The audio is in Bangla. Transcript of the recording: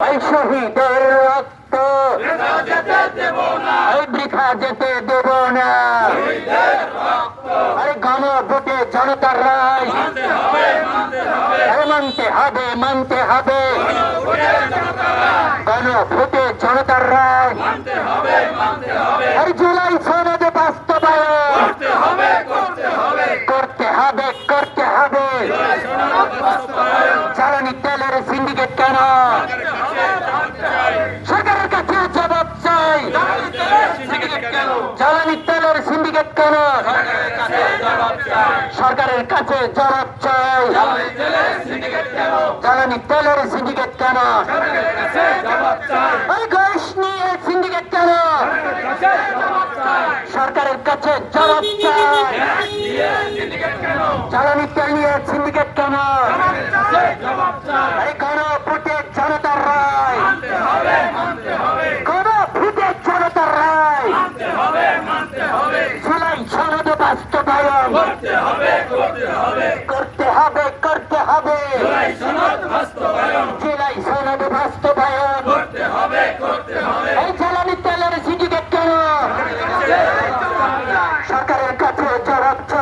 এই শহীদের রক্ত এই বৃথা যেতে দেব না। আরে গণভোটে জনতার রায় মানতে হবে, মানতে হবে। গণভোটে জনতার রায় এই জুলাই সনদ বাস্তবায়ন করতে হবে, করতে হবে। জ্বালানি তেলের সিন্ডিকেট কেন? সরকারের কাছে জবাব চাই। জ্বালানি তেলের সিন্ডিকেট কেন? সরকারের কাছে জবাব চাই। জ্বালানি তেলের সিন্ডিকেট কেন? ওই ঘোষ নিয়ে সিন্ডিকেট কেন? সরকারের কাছে জবাব চাই। জ্বালানি তেল নিয়ে সিন্ডিকেট কেন? এই গণভোটে জনতার রায়, গণভোটে জনতার রায় জুলাই সনদ বাস্তবায়ন করতে হবে, করতে হবে। জুলাই সনদ বাস্তবায়ন এই জ্বালানি তেলের সিন্ডিকেট কেন? সরকারের কাছে জবাব চাই।